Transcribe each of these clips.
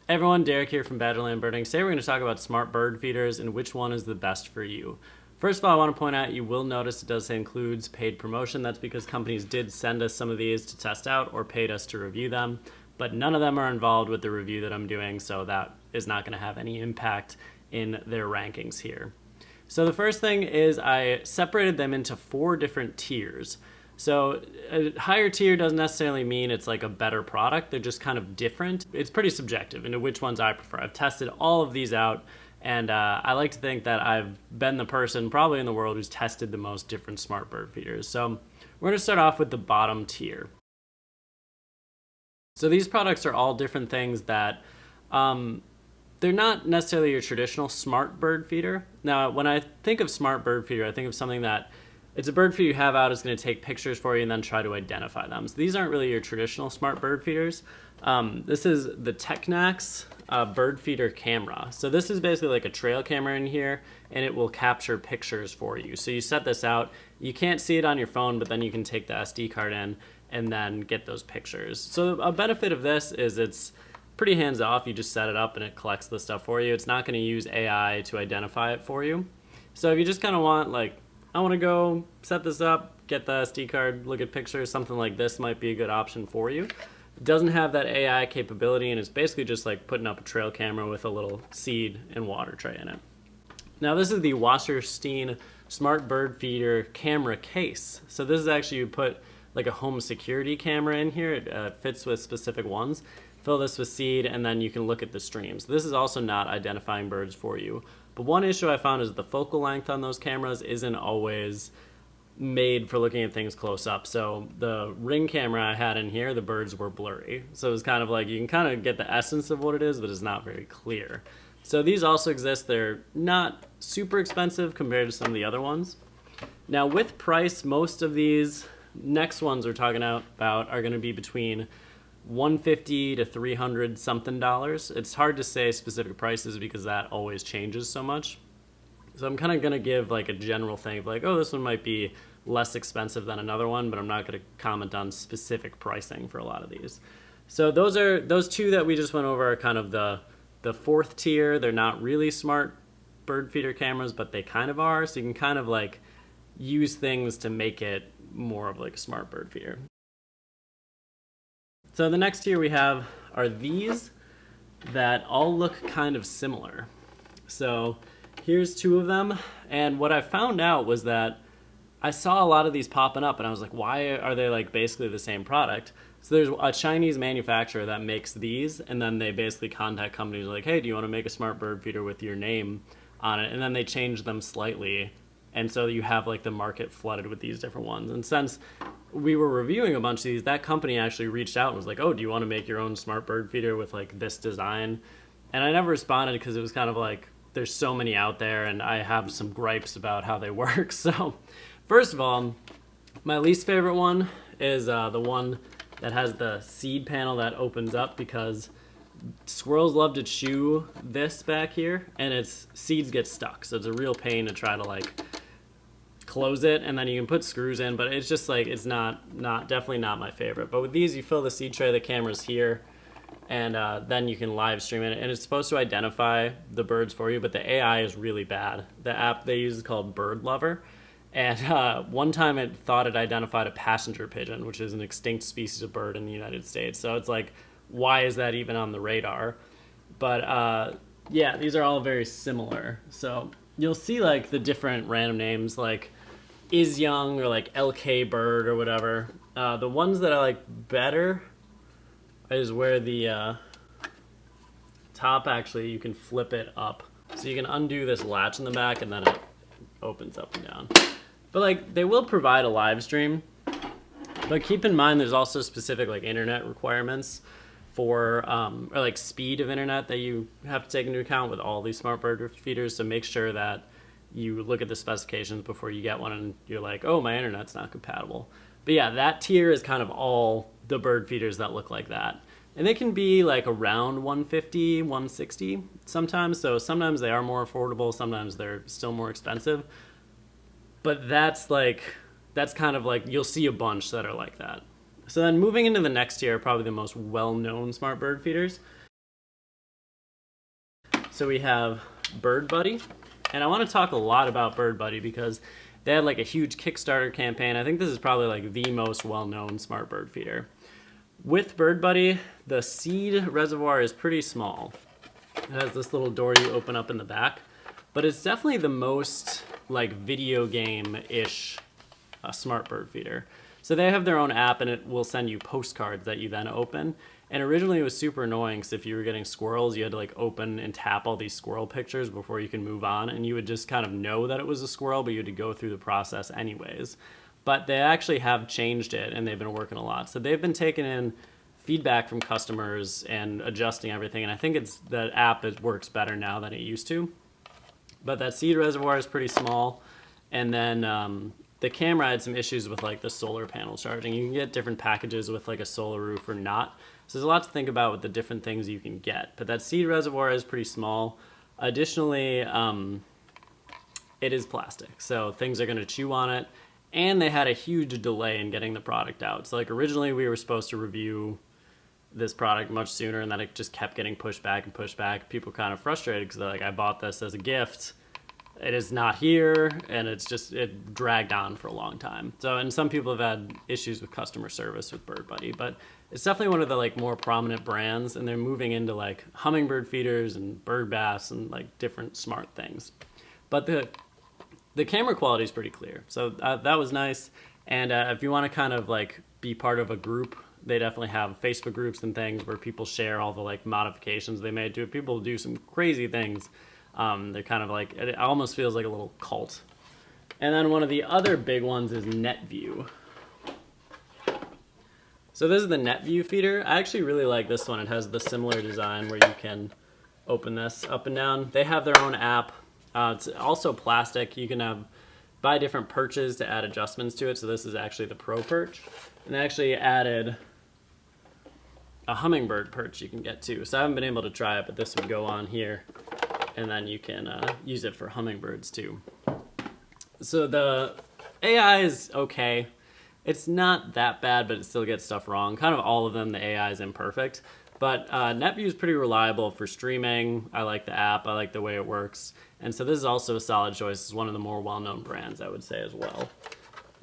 Hey everyone, Derek here from Badgerland Birding. Today we're going to talk about smart bird feeders and which one is the best for you. First of all, I want to point out you will notice it does say includes paid promotion. That's because companies did send us some of these to test out or paid us to review them, but none of them are involved with the review that I'm doing, so that is not going to have any impact in their rankings here. So the first thing is I separated them into 4 different tiers. So a higher tier doesn't necessarily mean it's like a better product. They're just kind of different. It's pretty subjective into which ones I prefer. I've tested all of these out, and I like to think that I've been the person probably in the world who's tested the most different smart bird feeders. So we're going to start off with the bottom tier. So these products are all different things that they're not necessarily your traditional smart bird feeder. Now, when I think of smart bird feeder, I think of something that it's a bird feeder you have out, it's going to take pictures for you and then try to identify them. So these aren't really your traditional smart bird feeders. This is the Technax bird feeder camera. So this is basically like a trail camera in here, and it will capture pictures for you. So you set this out, you can't see it on your phone, but then you can take the SD card in and then get those pictures. So a benefit of this is it's pretty hands off. You just set it up and it collects the stuff for you. It's not going to use AI to identify it for you. So if you just kind of want, like, I want to go set this up, get the SD card, look at pictures, something like this might be a good option for you. It doesn't have that AI capability, and it's basically just like putting up a trail camera with a little seed and water tray in it. Now this is the Wasserstein Smart Bird Feeder camera case. So this is actually, you put like a home security camera in here. It fits with specific ones. Fill this with seed, and then you can look at the streams. This is also not identifying birds for you. But one issue I found is the focal length on those cameras isn't always made for looking at things close up. So the Ring camera I had in here, the birds were blurry. So it was kind of like, you can kind of get the essence of what it is, but it's not very clear. So these also exist. They're not super expensive compared to some of the other ones. Now with price, most of these next ones we're talking about are going to be between $150 to $300 something. It's hard to say specific prices because that always changes so much. So I'm kind of going to give like a general thing of like, oh, this one might be less expensive than another one, but I'm not going to comment on specific pricing for a lot of these. So those 2 that we just went over are kind of the 4th tier. They're not really smart bird feeder cameras, but they kind of are. So you can kind of like use things to make it more of like a smart bird feeder. So the next tier we have are these that all look kind of similar. So here's 2 of them, and what I found out was that I saw a lot of these popping up, and I was like, why are they like basically the same product? So there's a Chinese manufacturer that makes these, and then they basically contact companies like, hey, do you want to make a smart bird feeder with your name on it? And then they change them slightly, and so you have like the market flooded with these different ones. And since we were reviewing a bunch of these, that company actually reached out and was like, oh, do you want to make your own smart bird feeder with like this design? And I never responded because it was kind of like, there's so many out there and I have some gripes about how they work. So first of all, my least favorite one is the one that has the seed panel that opens up, because squirrels love to chew this back here and its seeds get stuck. So it's a real pain to try to like close it, and then you can put screws in, but it's just like, it's definitely not my favorite. But with these, you fill the seed tray, the camera's here, and then you can live stream it, and it's supposed to identify the birds for you, but the AI is really bad. The app they use is called Bird Lover, and one time it thought it identified a passenger pigeon, which is an extinct species of bird in the United States. So it's like, why is that even on the radar? But yeah, these are all very similar. So you'll see like the different random names like Is Young or like LK Bird or whatever. The ones that I like better is where the top, actually, you can flip it up. So you can undo this latch in the back and then it opens up and down. But like, they will provide a live stream, but keep in mind there's also specific like internet requirements for or like speed of internet that you have to take into account with all these smart bird feeders. So make sure that you look at the specifications before you get one and you're like, oh, my internet's not compatible. But yeah, that tier is kind of all the bird feeders that look like that. And they can be like around 150, 160 sometimes. So sometimes they are more affordable, sometimes they're still more expensive. But that's kind of like, you'll see a bunch that are like that. So then moving into the next tier, probably the most well-known smart bird feeders. So we have Bird Buddy, and I want to talk a lot about Bird Buddy because they had like a huge Kickstarter campaign. I think this is probably like the most well-known smart bird feeder. With Bird Buddy, the seed reservoir is pretty small. It has this little door you open up in the back, but it's definitely the most like video game-ish smart bird feeder. So they have their own app, and it will send you postcards that you then open. And originally it was super annoying because if you were getting squirrels, you had to like open and tap all these squirrel pictures before you can move on, and you would just kind of know that it was a squirrel, but you had to go through the process anyways. But they actually have changed it, and they've been working a lot. So they've been taking in feedback from customers and adjusting everything, and I think the app works better now than it used to. But that seed reservoir is pretty small, and then the camera had some issues with like the solar panel charging. You can get different packages with like a solar roof or not. So there's a lot to think about with the different things you can get. But that seed reservoir is pretty small. Additionally, it is plastic, so things are going to chew on it. And they had a huge delay in getting the product out. So like originally we were supposed to review this product much sooner, and then it just kept getting pushed back and pushed back. People kind of frustrated because they're like, I bought this as a gift. It is not here, and it dragged on for a long time. So, and some people have had issues with customer service with Bird Buddy, but it's definitely one of the like more prominent brands, and they're moving into like hummingbird feeders and bird baths and like different smart things. But the camera quality is pretty clear, so that was nice. And if you want to kind of like be part of a group, they definitely have Facebook groups and things where people share all the like modifications they made to it. People do some crazy things. They're kind of like, it almost feels like a little cult. And then one of the other big ones is NetView. So this is the NetView feeder. I actually really like this one. It has the similar design where you can open this up and down. They have their own app. It's also plastic. You can buy different perches to add adjustments to it. So this is actually the Pro perch. And they actually added a hummingbird perch you can get too. So I haven't been able to try it, but this would go on here. And then you can use it for hummingbirds too. So the AI is okay. It's not that bad, but it still gets stuff wrong. Kind of all of them, the AI is imperfect. But NetView is pretty reliable for streaming. I like the app. I like the way it works. And so this is also a solid choice. It's one of the more well-known brands, I would say, as well.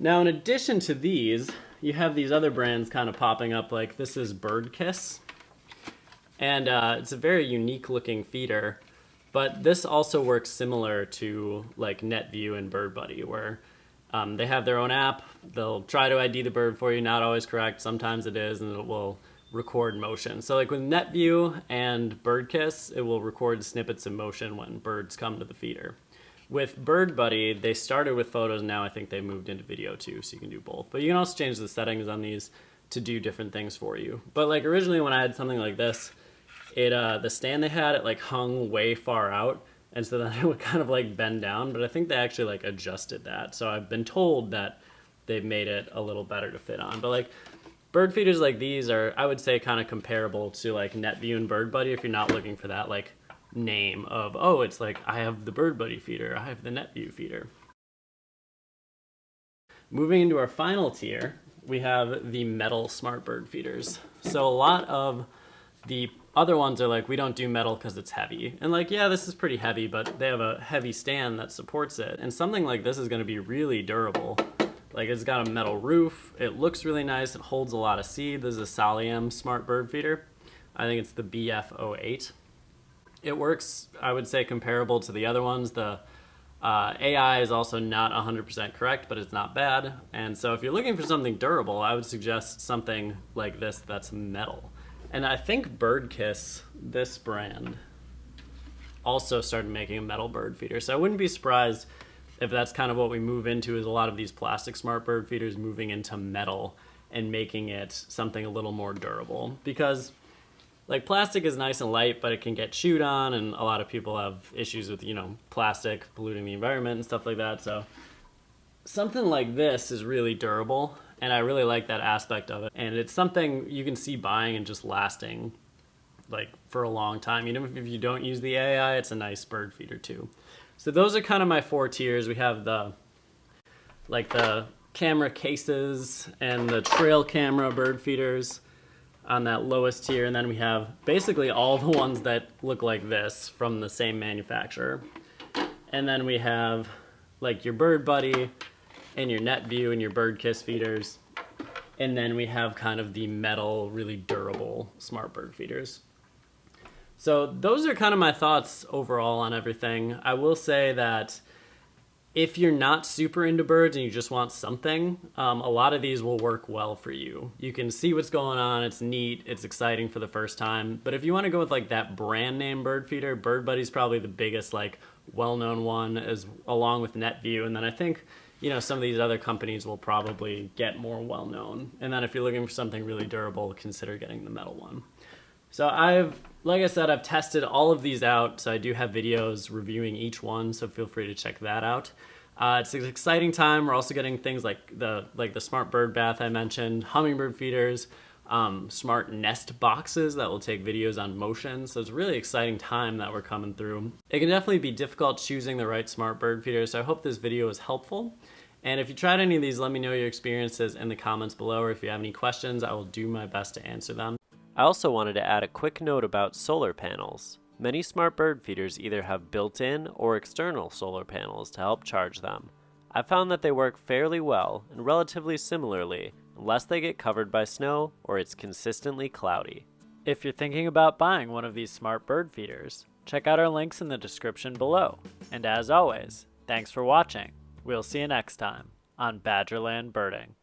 Now, in addition to these, you have these other brands kind of popping up. Like this is Birdkiss. And it's a very unique-looking feeder. But this also works similar to like NetView and Bird Buddy, where they have their own app. They'll try to ID the bird for you, not always correct. Sometimes it is, and it will record motion. So like with NetView and Birdkiss, it will record snippets of motion when birds come to the feeder. With Bird Buddy, they started with photos, and now I think they moved into video too, so you can do both. But you can also change the settings on these to do different things for you. But like originally when I had something like this, the stand they had, it like hung way far out, and so then it would kind of like bend down, but I think they actually like adjusted that. So I've been told that they've made it a little better to fit on. But like bird feeders like these are, I would say, kind of comparable to like NetView and Bird Buddy if you're not looking for that like name of, oh, it's like I have the Bird Buddy feeder, I have the NetView feeder. Moving into our final tier, we have the metal smart bird feeders. So a lot of the other ones are like, we don't do metal because it's heavy. And like, yeah, this is pretty heavy, but they have a heavy stand that supports it. And something like this is going to be really durable. Like it's got a metal roof. It looks really nice. It holds a lot of seed. This is a Aluminium smart bird feeder. I think it's the BF08. It works, I would say, comparable to the other ones. The AI is also not 100% correct, but it's not bad. And so if you're looking for something durable, I would suggest something like this that's metal. And I think Birdkiss, this brand, also started making a metal bird feeder. So I wouldn't be surprised if that's kind of what we move into, is a lot of these plastic smart bird feeders moving into metal and making it something a little more durable. Because like plastic is nice and light, but it can get chewed on, and a lot of people have issues with, you know, plastic polluting the environment and stuff like that. So something like this is really durable, and I really like that aspect of it. And it's something you can see buying and just lasting like for a long time. Even if you don't use the AI, it's a nice bird feeder too. So those are kind of my 4 tiers. We have the camera cases and the trail camera bird feeders. on that lowest tier, and then we have basically all the ones that look like this from the same manufacturer. And then we have like your Bird Buddy and your Net View and your Bird Kiss feeders. And then we have kind of the metal, really durable smart bird feeders. So those are kind of my thoughts overall on everything. I will say that if you're not super into birds and you just want something, a lot of these will work well for you. You can see what's going on, it's neat, it's exciting for the first time. But if you want to go with like that brand name bird feeder, Bird Buddy's probably the biggest like well-known one, as along with Net View. And then I think, you know, some of these other companies will probably get more well-known. And then if you're looking for something really durable, consider getting the metal one. So like I said, I've tested all of these out, so I do have videos reviewing each one, so feel free to check that out. It's an exciting time. We're also getting things like the smart bird bath I mentioned, hummingbird feeders, smart nest boxes that will take videos on motion. So it's a really exciting time that we're coming through. It can definitely be difficult choosing the right smart bird feeder, so I hope this video was helpful. And if you tried any of these, let me know your experiences in the comments below, or if you have any questions, I will do my best to answer them. I also wanted to add a quick note about solar panels. Many smart bird feeders either have built-in or external solar panels to help charge them. I found that they work fairly well and relatively similarly, unless they get covered by snow or it's consistently cloudy. If you're thinking about buying one of these smart bird feeders, check out our links in the description below. And as always, thanks for watching. We'll see you next time on Badgerland Birding.